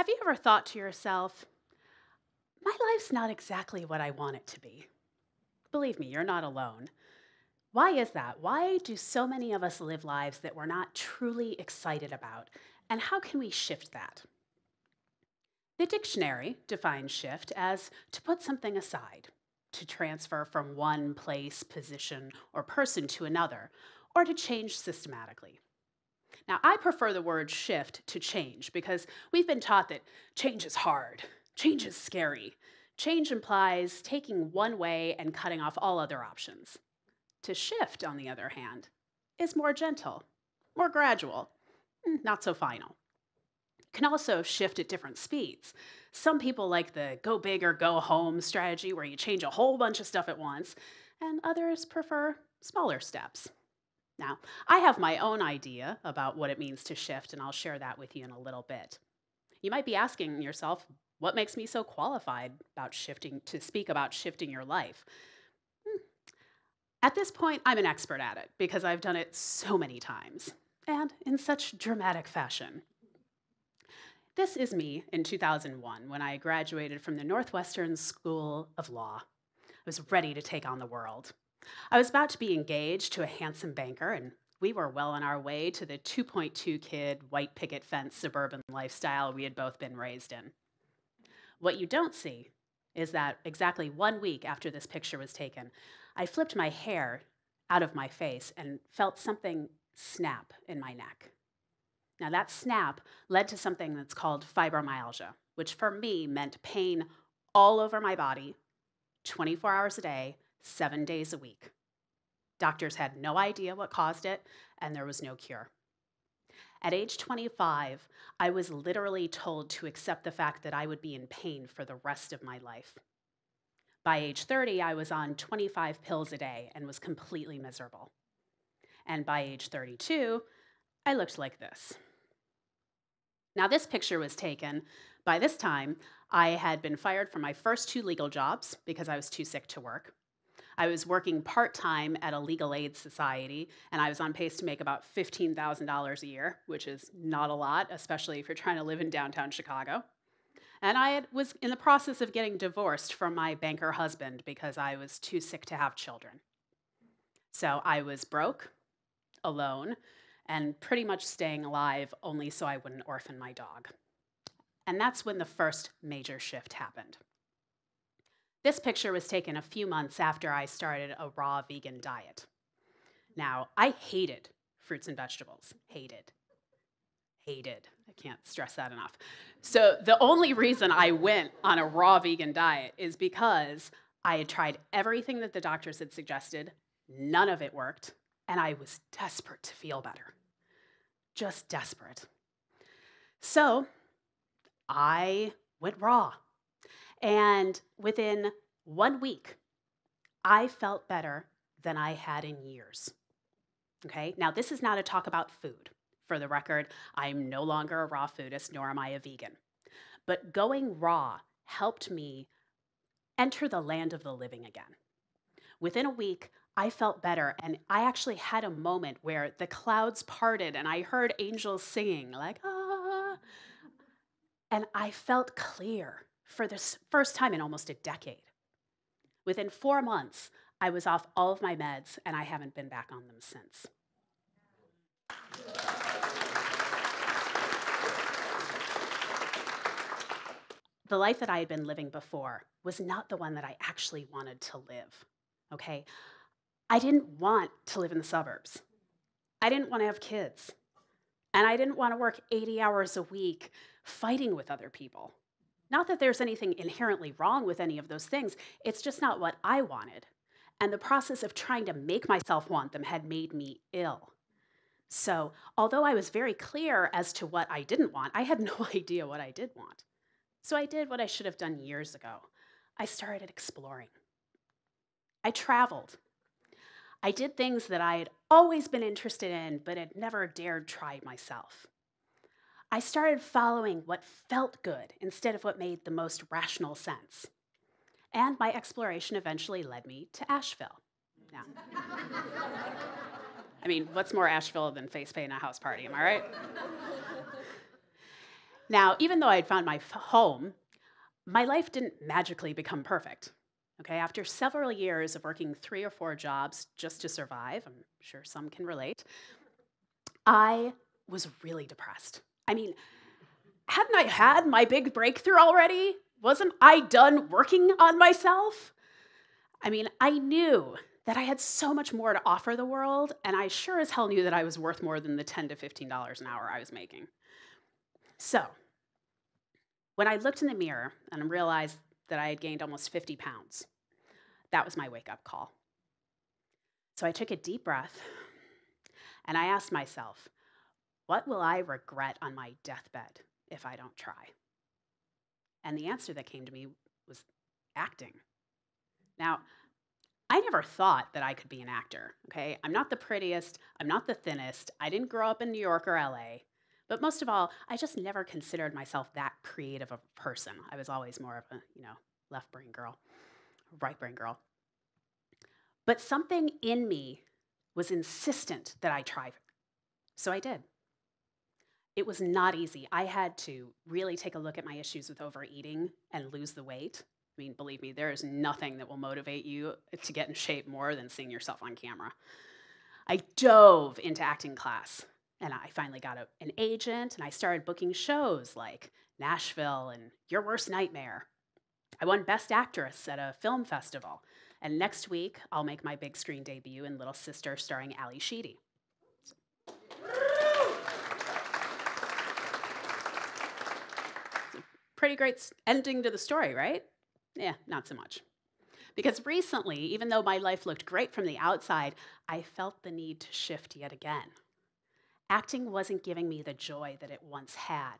Have you ever thought to yourself, my life's not exactly what I want it to be? Believe me, you're not alone. Why is that? Why do so many of us live lives that we're not truly excited about? And how can we shift that? The dictionary defines shift as to put something aside, to transfer from one place, position, or person to another, or to change systematically. Now, I prefer the word shift to change because we've been taught that change is hard, change is scary. Change implies taking one way and cutting off all other options. To shift, on the other hand, is more gentle, more gradual, not so final. It can also shift at different speeds. Some people like the go big or go home strategy where you change a whole bunch of stuff at once, and others prefer smaller steps. Now, I have my own idea about what it means to shift, and I'll share that with you in a little bit. You might be asking yourself, what makes me so qualified to speak about shifting your life? At this point, I'm an expert at it because I've done it so many times and in such dramatic fashion. This is me in 2001 when I graduated from the Northwestern School of Law. I was ready to take on the world. I was about to be engaged to a handsome banker, and we were well on our way to the 2.2 kid, white picket fence suburban lifestyle we had both been raised in. What you don't see is that exactly 1 week after this picture was taken, I flipped my hair out of my face and felt something snap in my neck. Now, that snap led to something that's called fibromyalgia, which for me meant pain all over my body, 24 hours a day, 7 days a week. Doctors had no idea what caused it, and there was no cure. At age 25, I was literally told to accept the fact that I would be in pain for the rest of my life. By age 30, I was on 25 pills a day and was completely miserable. And by age 32, I looked like this. Now, this picture was taken. By this time, I had been fired from my first 2 legal jobs because I was too sick to work. I was working part-time at a legal aid society, and I was on pace to make about $15,000 a year, which is not a lot, especially if you're trying to live in downtown Chicago. And I was in the process of getting divorced from my banker husband because I was too sick to have children. So I was broke, alone, and pretty much staying alive only so I wouldn't orphan my dog. And that's when the first major shift happened. This picture was taken a few months after I started a raw vegan diet. Now, I hated fruits and vegetables. Hated. I can't stress that enough. So the only reason I went on a raw vegan diet is because I had tried everything that the doctors had suggested. None of it worked, and I was desperate to feel better. Just desperate. So I went raw. And within 1 week, I felt better than I had in years. Okay, now this is not a talk about food. For the record, I'm no longer a raw foodist, nor am I a vegan. But going raw helped me enter the land of the living again. Within a week, I felt better, and I actually had a moment where the clouds parted and I heard angels singing, like, ah, and I felt clear for the first time in almost a decade. Within 4 months, I was off all of my meds, and I haven't been back on them since. The life that I had been living before was not the one that I actually wanted to live, okay? I didn't want to live in the suburbs. I didn't want to have kids. And I didn't want to work 80 hours a week fighting with other people. Not that there's anything inherently wrong with any of those things, it's just not what I wanted. And the process of trying to make myself want them had made me ill. So, although I was very clear as to what I didn't want, I had no idea what I did want. So I did what I should have done years ago. I started exploring. I traveled. I did things that I had always been interested in, but had never dared try myself. I started following what felt good instead of what made the most rational sense. And my exploration eventually led me to Asheville. Now, I mean, what's more Asheville than face paint at a house party, am I right? Now, even though I had found my home, my life didn't magically become perfect. Okay, after several years of working 3 or 4 jobs just to survive, I'm sure some can relate, I was really depressed. I mean, hadn't I had my big breakthrough already? Wasn't I done working on myself? I mean, I knew that I had so much more to offer the world, and I sure as hell knew that I was worth more than the $10 to $15 an hour I was making. So, when I looked in the mirror and realized that I had gained almost 50 pounds, that was my wake-up call. So I took a deep breath, and I asked myself, what will I regret on my deathbed if I don't try? And the answer that came to me was acting. Now, I never thought that I could be an actor, okay? I'm not the prettiest, I'm not the thinnest, I didn't grow up in New York or LA, but most of all, I just never considered myself that creative of a person. I was always more of a, left brain girl, right brain girl. But something in me was insistent that I try, so I did. It was not easy. I had to really take a look at my issues with overeating and lose the weight. I mean, believe me, there is nothing that will motivate you to get in shape more than seeing yourself on camera. I dove into acting class, and I finally got an agent, and I started booking shows like Nashville and Your Worst Nightmare. I won Best Actress at a film festival, and next week I'll make my big screen debut in Little Sister starring Ali Sheedy. Pretty great ending to the story, right? Yeah, not so much. Because recently, even though my life looked great from the outside, I felt the need to shift yet again. Acting wasn't giving me the joy that it once had,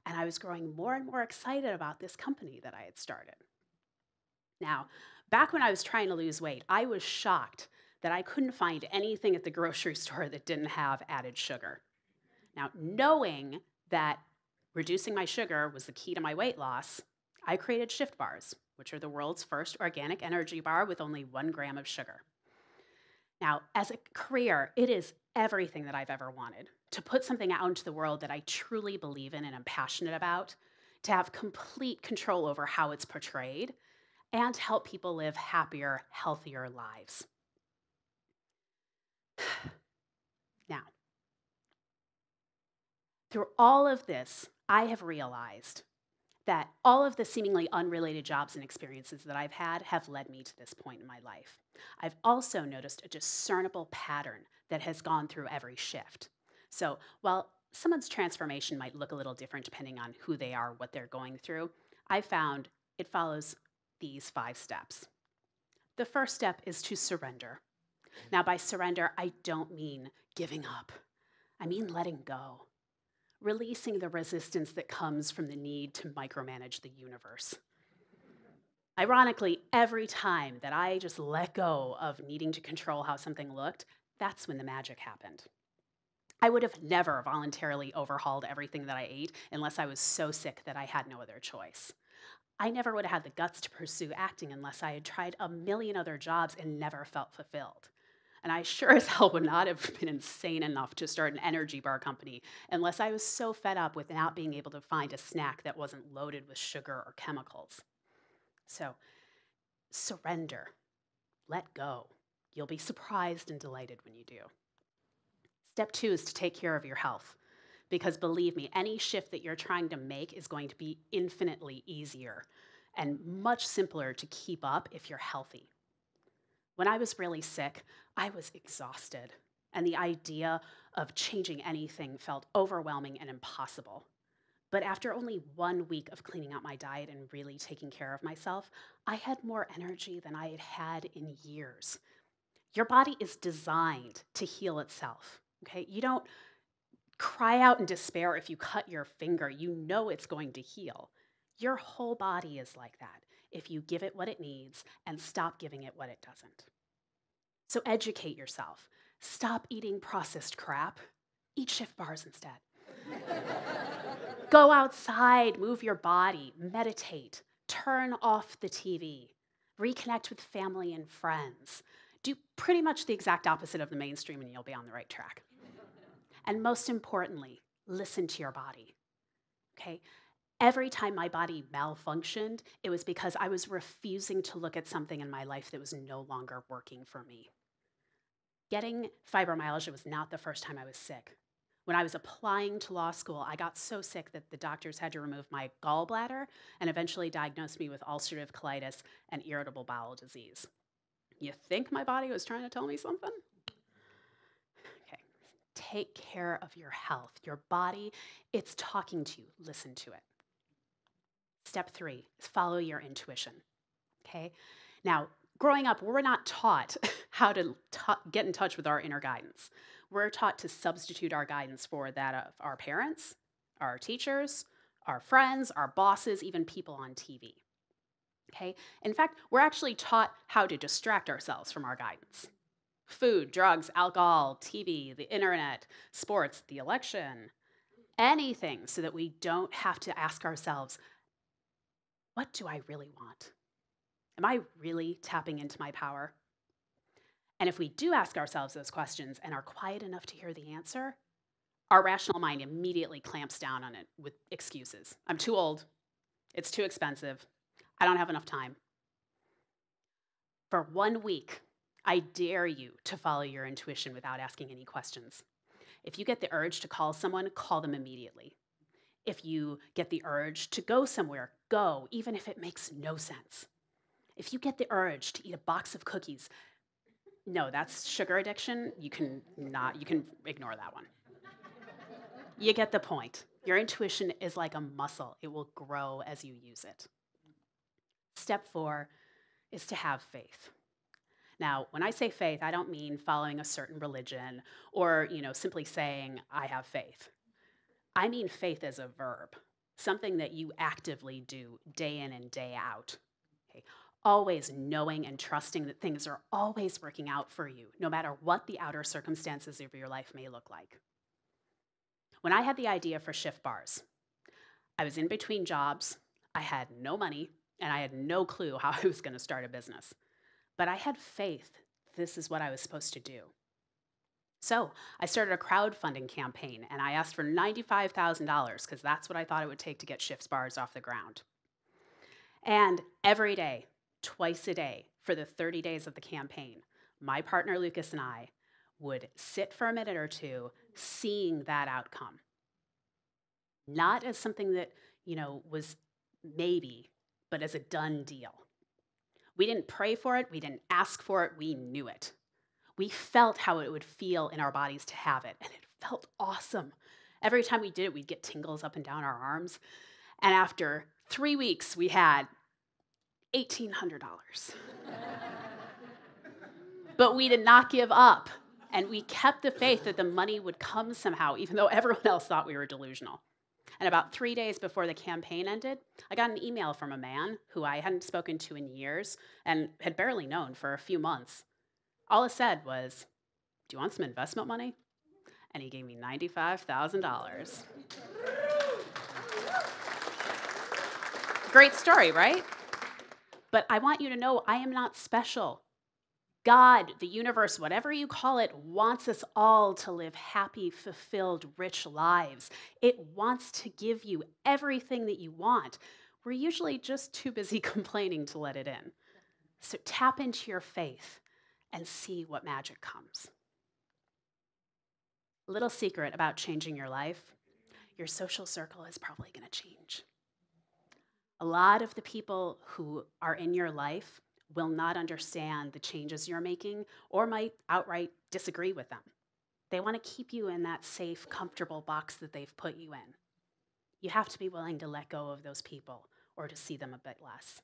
and I was growing more and more excited about this company that I had started. Now, back when I was trying to lose weight, I was shocked that I couldn't find anything at the grocery store that didn't have added sugar. Now, knowing that reducing my sugar was the key to my weight loss, I created Shift Bars, which are the world's first organic energy bar with only 1 gram of sugar. Now, as a career, it is everything that I've ever wanted. To put something out into the world that I truly believe in and am passionate about, to have complete control over how it's portrayed, and help people live happier, healthier lives. Now, through all of this, I have realized that all of the seemingly unrelated jobs and experiences that I've had have led me to this point in my life. I've also noticed a discernible pattern that has gone through every shift. So while someone's transformation might look a little different depending on who they are, what they're going through, I found it follows these 5 steps. The first step is to surrender. Now, by surrender, I don't mean giving up. I mean letting go. Releasing the resistance that comes from the need to micromanage the universe. Ironically, every time that I just let go of needing to control how something looked, that's when the magic happened. I would have never voluntarily overhauled everything that I ate unless I was so sick that I had no other choice. I never would have had the guts to pursue acting unless I had tried a million other jobs and never felt fulfilled. And I sure as hell would not have been insane enough to start an energy bar company unless I was so fed up with not being able to find a snack that wasn't loaded with sugar or chemicals. So, surrender. Let go. You'll be surprised and delighted when you do. Step 2 is to take care of your health. Because believe me, any shift that you're trying to make is going to be infinitely easier and much simpler to keep up if you're healthy. When I was really sick, I was exhausted, and the idea of changing anything felt overwhelming and impossible. But after only 1 week of cleaning out my diet and really taking care of myself, I had more energy than I had had in years. Your body is designed to heal itself, okay? You don't cry out in despair if you cut your finger. You know it's going to heal. Your whole body is like that if you give it what it needs and stop giving it what it doesn't. So educate yourself. Stop eating processed crap. Eat Shift Bars instead. Go outside, move your body, meditate, turn off the TV, reconnect with family and friends. Do pretty much the exact opposite of the mainstream and you'll be on the right track. And most importantly, listen to your body. Okay? Every time my body malfunctioned, it was because I was refusing to look at something in my life that was no longer working for me. Getting fibromyalgia was not the first time I was sick. When I was applying to law school, I got so sick that the doctors had to remove my gallbladder and eventually diagnosed me with ulcerative colitis and irritable bowel disease. You think my body was trying to tell me something? Okay. Take care of your health. Your body, it's talking to you. Listen to it. Step 3 is follow your intuition. Okay? Now, growing up, we're not taught how to get in touch with our inner guidance. We're taught to substitute our guidance for that of our parents, our teachers, our friends, our bosses, even people on TV. Okay? In fact, we're actually taught how to distract ourselves from our guidance. Food, drugs, alcohol, TV, the internet, sports, the election, anything so that we don't have to ask ourselves, what do I really want? Am I really tapping into my power? And if we do ask ourselves those questions and are quiet enough to hear the answer, our rational mind immediately clamps down on it with excuses. I'm too old. It's too expensive. I don't have enough time. For 1 week, I dare you to follow your intuition without asking any questions. If you get the urge to call someone, call them immediately. If you get the urge to go somewhere, go, even if it makes no sense. If you get the urge to eat a box of cookies, no, that's sugar addiction. You can ignore that one. You get the point. Your intuition is like a muscle. It will grow as you use it. Step 4 is to have faith. Now, when I say faith, I don't mean following a certain religion or, simply saying, I have faith. I mean faith as a verb, something that you actively do day in and day out. Okay? Always knowing and trusting that things are always working out for you, no matter what the outer circumstances of your life may look like. When I had the idea for Shift Bars, I was in between jobs, I had no money, and I had no clue how I was going to start a business. But I had faith this is what I was supposed to do. So I started a crowdfunding campaign, and I asked for $95,000 because that's what I thought it would take to get Shift Bars off the ground. And every day, twice a day, for the 30 days of the campaign, my partner Lucas and I would sit for a minute or two seeing that outcome. Not as something that, was maybe, but as a done deal. We didn't pray for it, we didn't ask for it, we knew it. We felt how it would feel in our bodies to have it, and it felt awesome. Every time we did it, we'd get tingles up and down our arms. And after 3 weeks, we had $1,800. But we did not give up, and we kept the faith that the money would come somehow, even though everyone else thought we were delusional. And about 3 days before the campaign ended, I got an email from a man who I hadn't spoken to in years and had barely known for a few months. All it said was, "Do you want some investment money?" And he gave me $95,000. Great story, right? But I want you to know I am not special. God, the universe, whatever you call it, wants us all to live happy, fulfilled, rich lives. It wants to give you everything that you want. We're usually just too busy complaining to let it in. So tap into your faith and see what magic comes. A little secret about changing your life: your social circle is probably going to change. A lot of the people who are in your life will not understand the changes you're making or might outright disagree with them. They want to keep you in that safe, comfortable box that they've put you in. You have to be willing to let go of those people or to see them a bit less.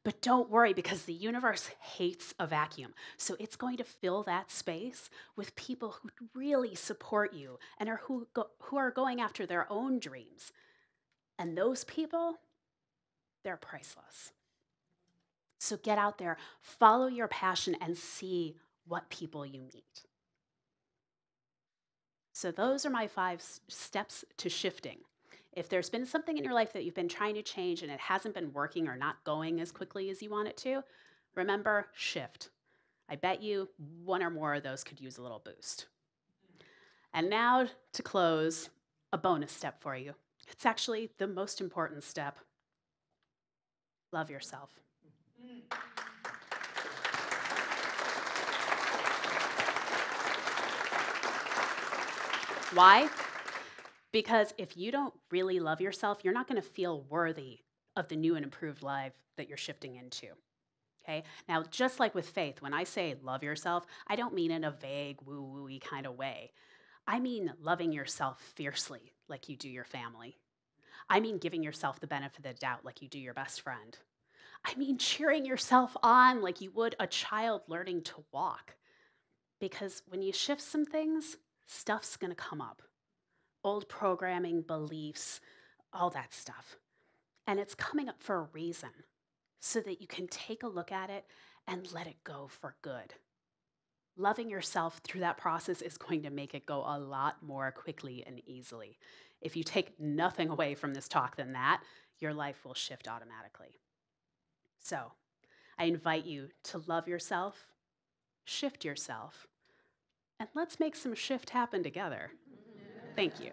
But don't worry, because the universe hates a vacuum. So it's going to fill that space with people who really support you and who are going after their own dreams. And those people, they're priceless. So get out there, follow your passion, and see what people you meet. So those are my 5 steps to shifting. If there's been something in your life that you've been trying to change and it hasn't been working or not going as quickly as you want it to, remember, shift. I bet you one or more of those could use a little boost. And now, to close, a bonus step for you. It's actually the most important step. Love yourself. Why? Because if you don't really love yourself, you're not going to feel worthy of the new and improved life that you're shifting into. Okay? Now, just like with faith, when I say love yourself, I don't mean in a vague, woo-woo-y kind of way. I mean loving yourself fiercely, like you do your family. I mean giving yourself the benefit of the doubt, like you do your best friend. I mean cheering yourself on like you would a child learning to walk. Because when you shift some things, stuff's going to come up. Old programming, beliefs, all that stuff. And it's coming up for a reason, so that you can take a look at it and let it go for good. Loving yourself through that process is going to make it go a lot more quickly and easily. If you take nothing away from this talk than that, your life will shift automatically. So, I invite you to love yourself, shift yourself, and let's make some shift happen together. Thank you.